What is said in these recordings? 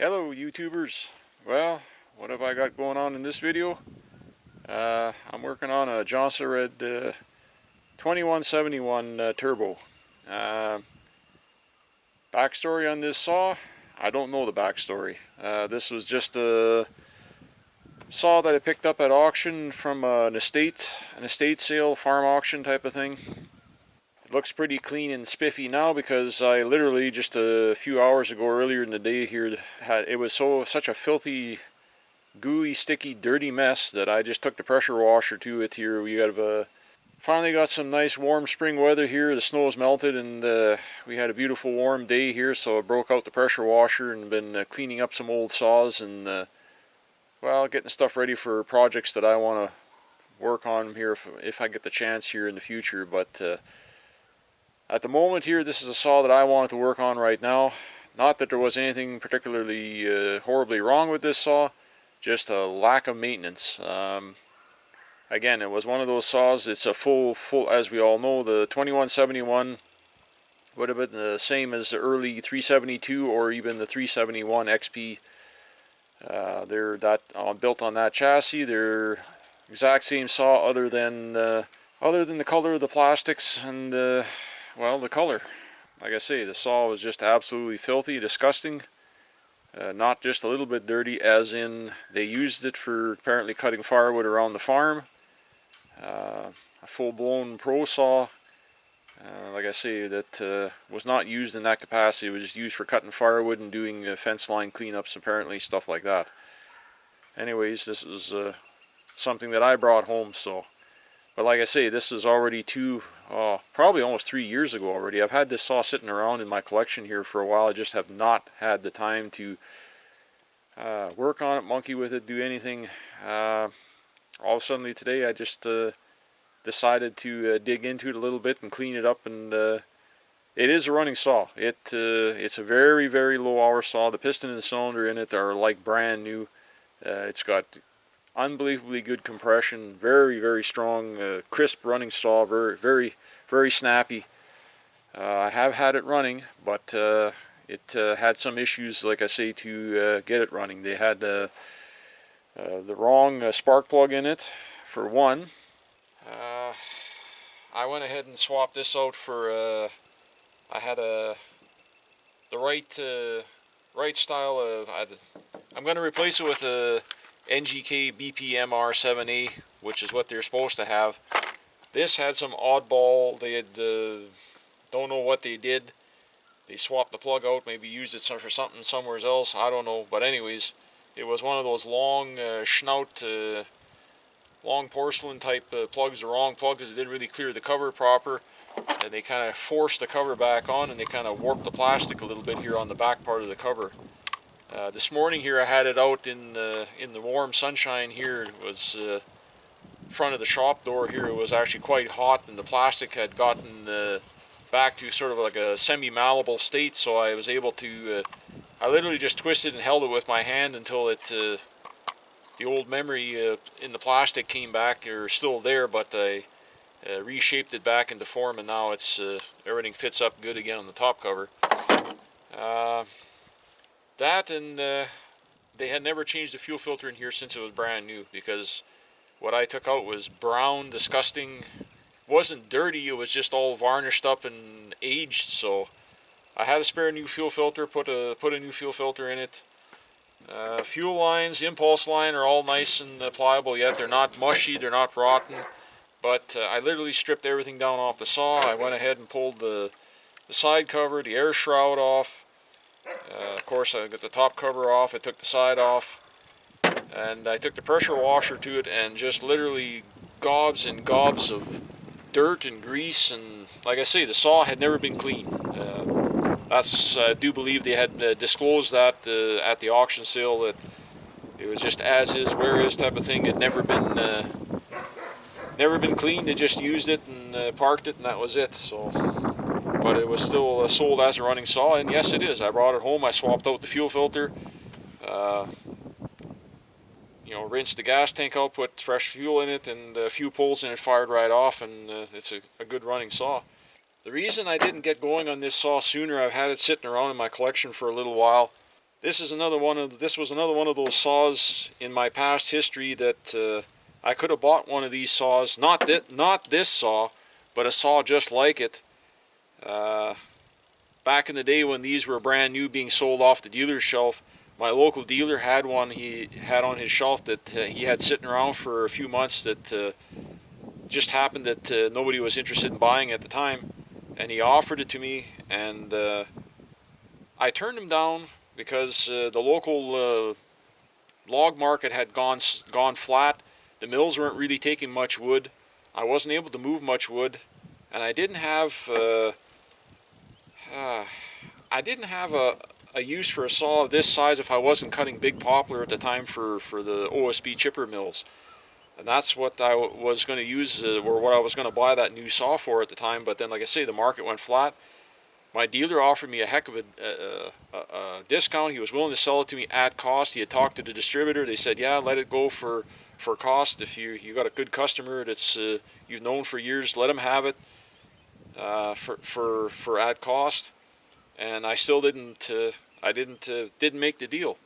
Hello YouTubers. Well, what have I got going on in this video? I'm working on a Jonsered 2171 turbo. Uh, Backstory on this saw, I don't know the backstory. This was just a saw that I picked up at auction from an estate sale, farm auction type of thing. It looks pretty clean and spiffy now because I literally just a few hours ago, earlier in the day here, it was such a filthy, gooey, sticky, dirty mess that I just took the pressure washer to it here. We have finally got some nice warm spring weather here. The snow's melted and we had a beautiful warm day here, so I broke out the pressure washer and been cleaning up some old saws and well, getting stuff ready for projects that I want to work on here if I get the chance here in the future. But at the moment here, this is a saw that I wanted to work on right now. Not that there was anything particularly horribly wrong with this saw, just a lack of maintenance. Again, it was one of those saws. It's a full, as we all know, the 2171 would have been the same as the early 372 or even the 371 XP. They're built on that chassis. They're exact same saw, other than the color of the plastics and well, the color. Like I say, the saw was just absolutely filthy, disgusting. Not just a little bit dirty, as in they used it for apparently cutting firewood around the farm. A full-blown pro saw, like I say, that was not used in that capacity. It was just used for cutting firewood and doing fence line cleanups, apparently, stuff like that. Anyways, this is something that I brought home, so. But like I say, this is already probably almost 3 years ago already. I've had this saw sitting around in my collection here for a while. I just have not had the time to work on it, monkey with it, do anything. All of a sudden today, I just decided to dig into it a little bit and clean it up, and it is a running saw. It's a very, very low hour saw. The piston and the cylinder in it are like brand new. It's got unbelievably good compression, very, very strong, crisp running saw, very, very, very snappy. I have had it running, but it had some issues, like I say, to get it running. They had the wrong spark plug in it, for one. I went ahead and swapped this out for, I had the right style of, I'm going to replace it with a NGK BPMR7A, which is what they're supposed to have. This had some oddball. They had don't know what they did. They swapped the plug out, maybe used it for something somewhere else, I don't know. But anyways, it was one of those long snout, long porcelain type plugs. The wrong plug, because it didn't really clear the cover proper, and they kind of forced the cover back on, and they kind of warped the plastic a little bit here on the back part of the cover. This morning here, I had it out in the warm sunshine here. It was front of the shop door here. It was actually quite hot, and the plastic had gotten back to sort of like a semi-malleable state, so I was able to, I literally just twisted and held it with my hand until the old memory in the plastic came back, or still there, but I reshaped it back into form, and now it's everything fits up good again on the top cover. That and they had never changed the fuel filter in here since it was brand new, because what I took out was brown, disgusting. It wasn't dirty, it was just all varnished up and aged. So I had a spare new fuel filter, put a new fuel filter in it. Fuel lines, the impulse line are all nice and pliable yet. They're not mushy, they're not rotten. But I literally stripped everything down off the saw. I went ahead and pulled the side cover, the air shroud off. Of course, I got the top cover off. I took the side off, and I took the pressure washer to it, and just literally gobs and gobs of dirt and grease. And like I say, the saw had never been cleaned. I do believe they had disclosed that at the auction sale, that it was just as is, where is type of thing. It never been cleaned. They just used it and parked it, and that was it. So. But it was still sold as a running saw, and yes, it is. I brought it home. I swapped out the fuel filter, rinsed the gas tank out, put fresh fuel in it, and a few pulls in it, fired right off, and it's a good running saw. The reason I didn't get going on this saw sooner, I've had it sitting around in my collection for a little while. This was another one of those saws in my past history that I could have bought one of these saws, not this saw, but a saw just like it. Uh, Back in the day when these were brand new, being sold off the dealer's shelf, my local dealer had one he had on his shelf that he had sitting around for a few months that just happened that nobody was interested in buying at the time, and he offered it to me, and I turned him down because the local log market had gone flat. The mills weren't really taking much wood. I wasn't able to move much wood, and uh, I didn't have a use for a saw of this size if I wasn't cutting big poplar at the time for the OSB chipper mills. And that's what I was going to use, or what I was going to buy that new saw for at the time. But then, like I say, the market went flat. My dealer offered me a heck of a discount. He was willing to sell it to me at cost. He had talked to the distributor. They said, yeah, let it go for cost. If you got a good customer that's you've known for years, let him have it for at cost. And I still didn't make the deal.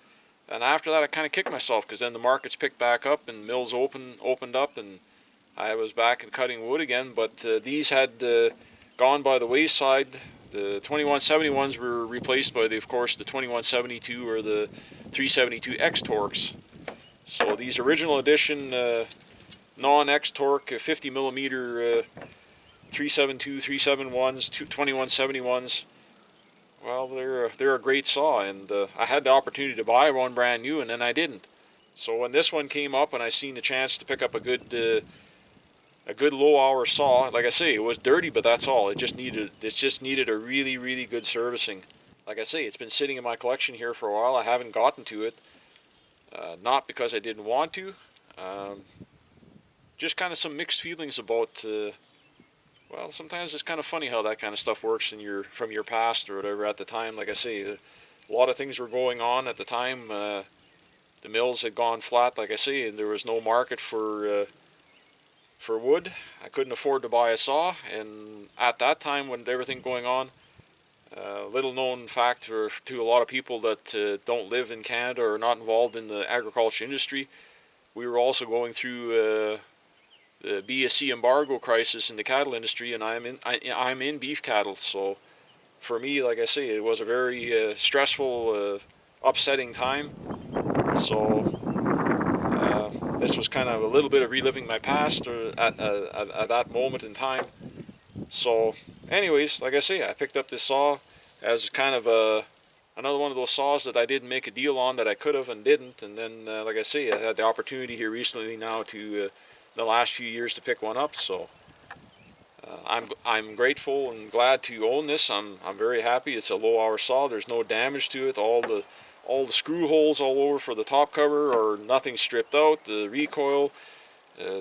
And after that, I kind of kicked myself because then the markets picked back up and mills opened up, and I was back in cutting wood again. But these had gone by the wayside. The 2171s were replaced by, of course, the 2172 or the 372X Torques. So these original edition non-X Torque 50 millimeter 372, 371s, 2171s. Well, they're a great saw, and I had the opportunity to buy one brand new, and then I didn't. So when this one came up, and I seen the chance to pick up a good low hour saw, like I say, it was dirty, but that's all. It just needed a really good servicing. Like I say, it's been sitting in my collection here for a while. I haven't gotten to it, not because I didn't want to. Um, just kind of some mixed feelings about. Well, sometimes it's kind of funny how that kind of stuff works from your past or whatever. At the time, like I say, a lot of things were going on at the time. The mills had gone flat, like I say, and there was no market for wood. I couldn't afford to buy a saw, and at that time, when everything going on, little known fact to a lot of people that don't live in Canada or not involved in the agriculture industry, we were also going through the BSC embargo crisis in the cattle industry, and I'm in beef cattle. So for me, like I say, it was a very stressful, upsetting time. So this was kind of a little bit of reliving my past at that moment in time. So, anyways, like I say, I picked up this saw as kind of another one of those saws that I didn't make a deal on that I could have and didn't. And then, like I say, I had the opportunity here recently now to the last few years to pick one up. So I'm grateful and glad to own this. I'm very happy. It's a low hour saw. There's no damage to it. All the screw holes all over for the top cover or nothing stripped out. The recoil,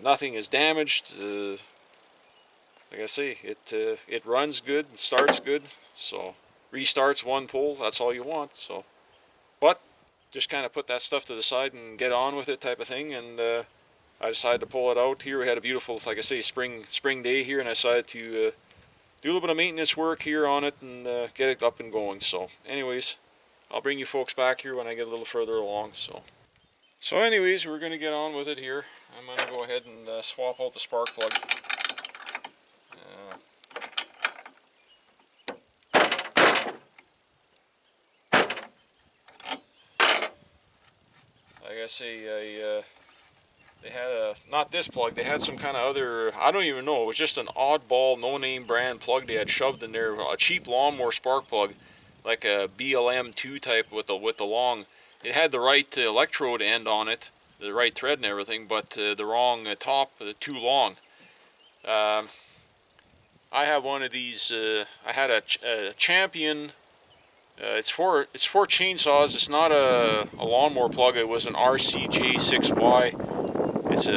nothing is damaged. Like I say, it runs good, starts good. So restarts one pull. That's all you want. So, but just kind of put that stuff to the side and get on with it, type of thing. And I decided to pull it out here. We had a beautiful, like I say, spring day here, and I decided to do a little bit of maintenance work here on it and get it up and going. So, anyways, I'll bring you folks back here when I get a little further along. So anyways, we're going to get on with it here. I'm going to go ahead and swap out the spark plug. Like I say, they had not this plug, they had some kind of other, I don't even know, it was just an oddball, no-name brand plug they had shoved in there, a cheap lawnmower spark plug, like a BLM2 type with the long. It had the right electrode end on it, the right thread and everything, but the wrong top, too long. I have one of these, I had a Champion. It's for chainsaws. It's not a lawnmower plug. It was an RCJ6Y. It's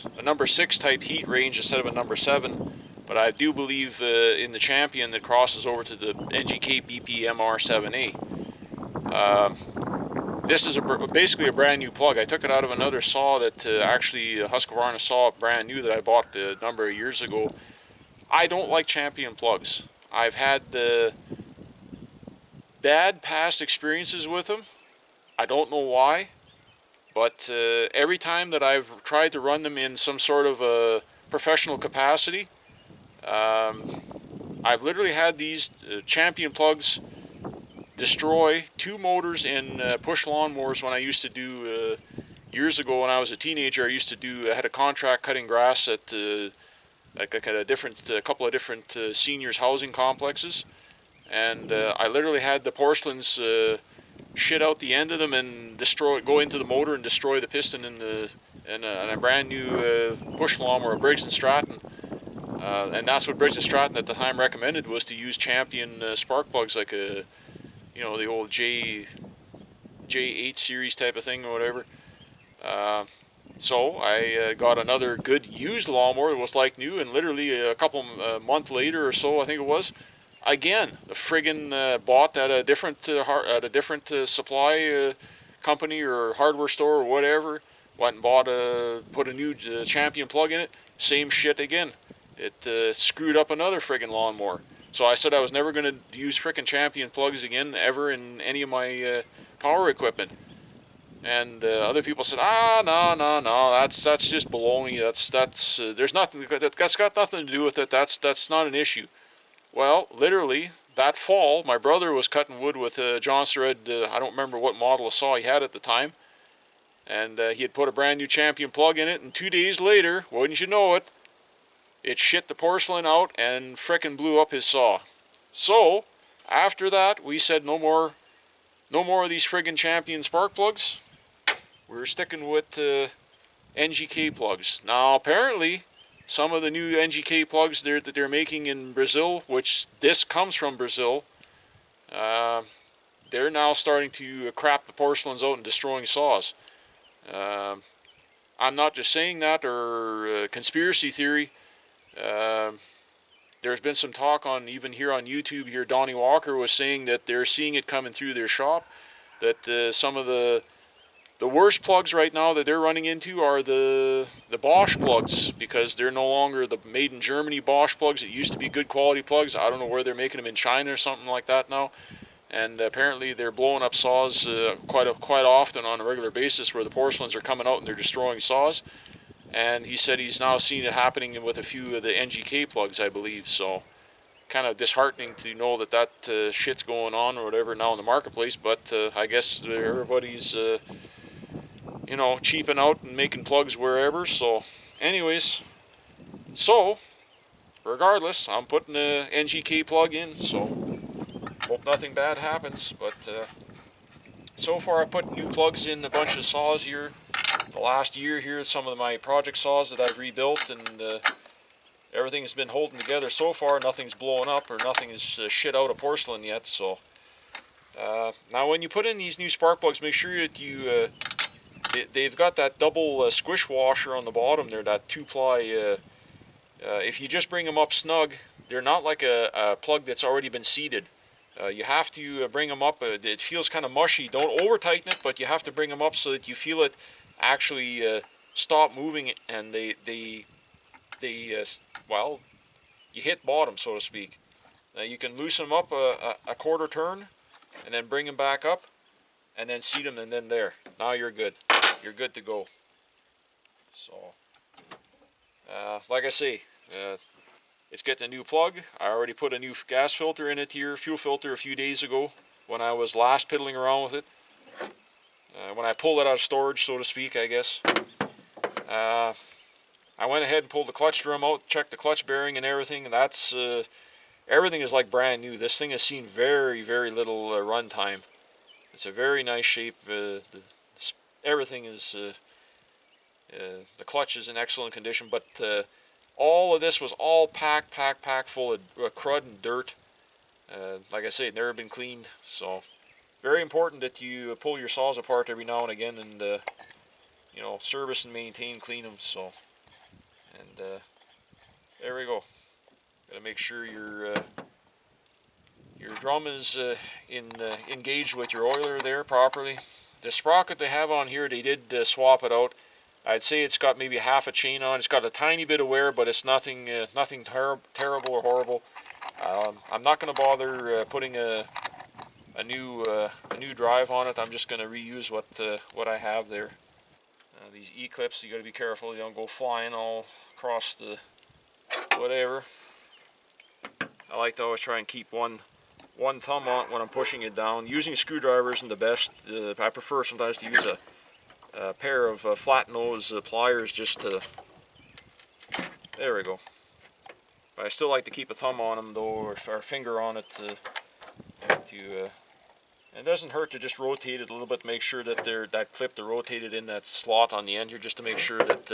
a number 6 type heat range instead of a number 7. But I do believe in the Champion that crosses over to the NGK BP MR7A. This is basically a brand new plug. I took it out of another saw that actually Husqvarna saw brand new that I bought a number of years ago. I don't like Champion plugs. I've had bad past experiences with them. I don't know why, but every time that I've tried to run them in some sort of a professional capacity, I've literally had these champion plugs destroy 2 motors in push lawnmowers when I used to do, years ago when I was a teenager, I had a contract cutting grass at like a couple of different seniors housing complexes, and I literally had the porcelains shit out the end of them and go into the motor and destroy the piston in a brand new push lawnmower, a Briggs and Stratton. And that's what Briggs and Stratton at the time recommended, was to use champion spark plugs, like the old J8 series type of thing or whatever. So I got another good used lawnmower that was like new, and literally a couple month later or so, I think it was, again the friggin' bought at a different supply company or hardware store or whatever. Went and put a new champion plug in it. Same shit again. It screwed up another friggin' lawnmower. So I said I was never going to use frickin' champion plugs again ever in any of my power equipment. And other people said, no, that's just baloney. There's nothing. That's got nothing to do with it. That's not an issue. Well, literally that fall, my brother was cutting wood with a Jonsered. I don't remember what model of saw he had at the time, and he had put a brand new champion plug in it. And 2 days later, wouldn't you know it, it shit the porcelain out and frickin' blew up his saw. So after that, we said no more of these friggin' champion spark plugs. We're sticking with NGK plugs. Now, apparently, some of the new NGK plugs that they're making in Brazil, which this comes from Brazil, they're now starting to crap the porcelains out and destroying saws. I'm not just saying that or conspiracy theory. There's been some talk even here on YouTube here, Donnie Walker was saying that they're seeing it coming through their shop, that some of the worst plugs right now that they're running into are the Bosch plugs, because they're no longer the made in Germany Bosch plugs. It used to be good quality plugs. I don't know where they're making them, in China or something like that now. And apparently they're blowing up saws quite often on a regular basis, where the porcelains are coming out and they're destroying saws. And he said he's now seen it happening with a few of the NGK plugs, I believe. So kind of disheartening to know that shit's going on or whatever now in the marketplace. But I guess everybody's cheaping out and making plugs wherever. So anyways, regardless, I'm putting a NGK plug in, so hope nothing bad happens. But so far I put new plugs in a bunch of saws here the last year here, some of my project saws that I've rebuilt, and everything has been holding together so far. Nothing's blowing up or nothing is shit out of porcelain yet. So now when you put in these new spark plugs, make sure that they've got that double squish washer on the bottom there, that 2-ply. If you just bring them up snug, they're not like a plug that's already been seated. You have to bring them up. It feels kind of mushy. Don't over tighten it, but you have to bring them up so that you feel it actually stop moving, and you hit bottom, so to speak. Now you can loosen them up a quarter turn, and then bring them back up, and then seat them, and then there. Now you're good. You're good to go. So, like I say, it's getting a new plug. I already put a new gas filter in it here, fuel filter, a few days ago when I was last piddling around with it. When I pulled it out of storage, so to speak, I guess. I went ahead and pulled the clutch drum out, checked the clutch bearing and everything, and that's everything is like brand new. This thing has seen very, very little run time. It's a very nice shape. Everything is, the clutch is in excellent condition, but all of this was all packed full of crud and dirt. Like I say, it never been cleaned, so very important that you pull your saws apart every now and again and service and maintain, clean them. So, and there we go. Got to make sure your drum is engaged with your oiler there properly. The sprocket they have on here, they did swap it out. I'd say it's got maybe half a chain on. It's got a tiny bit of wear, but it's nothing terrible or horrible. I'm not going to bother putting a a new drive on it. I'm just going to reuse what I have there. These E-clips, you got to be careful you don't go flying all across the whatever. I like to always try and keep one thumb on it when I'm pushing it down. Using a screwdriver isn't the best. I prefer sometimes to use a pair of flat nose pliers just to, there we go. But I still like to keep a thumb on them though, or a finger on it it doesn't hurt to just rotate it a little bit to make sure that that clip to rotate it in that slot on the end here, just to make sure that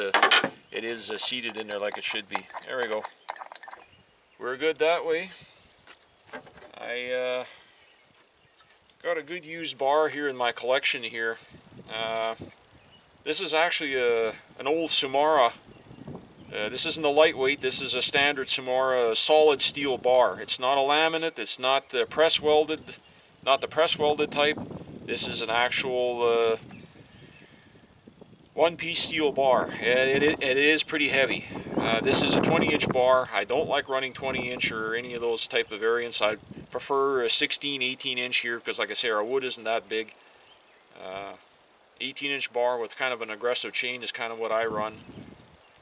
it is seated in there like it should be. There we go. We're good that way. I got a good used bar here in my collection here. This is actually an old Sumara. This isn't a lightweight, this is a standard Sumara solid steel bar. It's not a laminate, it's not press welded, not the press welded type. This is an actual one-piece steel bar. It is pretty heavy. This is a 20-inch bar. I don't like running 20-inch or any of those type of variants. I prefer a 16, 18-inch here because, like I say, our wood isn't that big. 18-inch bar with kind of an aggressive chain is kind of what I run.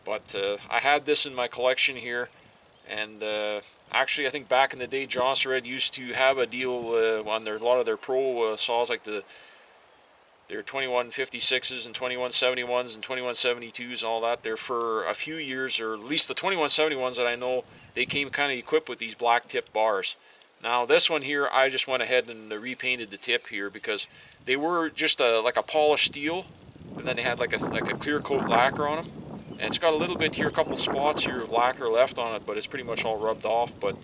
But I had this in my collection here, and actually I think back in the day Jonsered used to have a deal on a lot of their pro saws, like their 2156s and 2171s and 2172s and all that. There for a few years, or at least the 2171s that I know, they came kind of equipped with these black tip bars. Now this one here, I just went ahead and repainted the tip here because they were just like a polished steel, and then they had like a clear coat lacquer on them. And it's got a little bit here, a couple spots here of lacquer left on it, but it's pretty much all rubbed off. But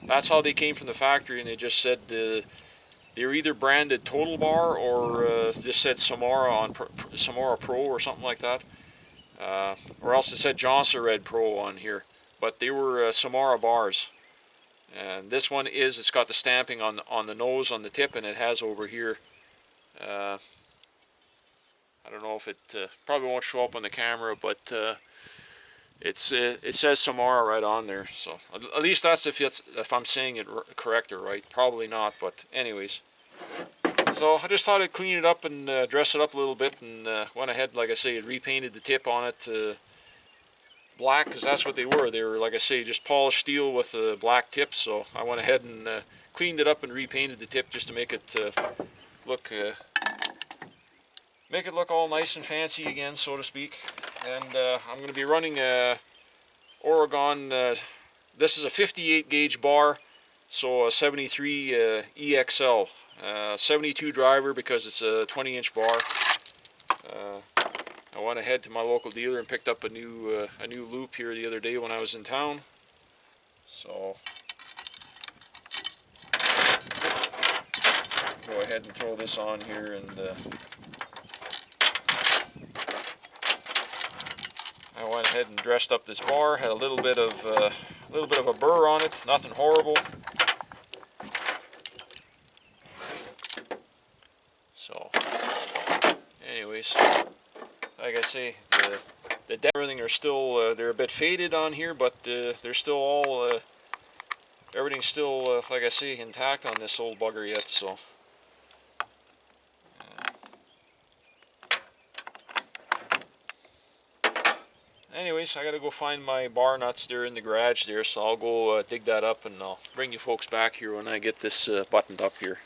that's how they came from the factory, and they just said they were either branded Total Bar or just said Samara on Samara Pro or something like that, or else it said Jonsered Pro on here. But they were Samara bars, and this one it's got the stamping on the nose, on the tip, and it has over here. I don't know if it probably won't show up on the camera, but it says Samara right on there. So at least that's if I'm saying it correct or right. Probably not, but anyways. So I just thought I'd clean it up and dress it up a little bit, and went ahead, like I say, repainted the tip on it black, because that's what they were. They were, like I say, just polished steel with black tips. So I went ahead and cleaned it up and repainted the tip just to make it look all nice and fancy again, so to speak. And I'm going to be running Oregon. This is a 58 gauge bar, so a 73 EXL, 72 driver because it's a 20-inch bar. I went ahead to my local dealer and picked up a new loop here the other day when I was in town. So go ahead and throw this on here, and I went ahead and dressed up this bar. Had a little bit of a burr on it, nothing horrible. So, anyways, like I say, the depth and everything are still they're a bit faded on here, but they're still all everything's still like I say, intact on this old bugger yet. So. Anyways, I gotta go find my bar nuts there in the garage there, so I'll go dig that up, and I'll bring you folks back here when I get this buttoned up here.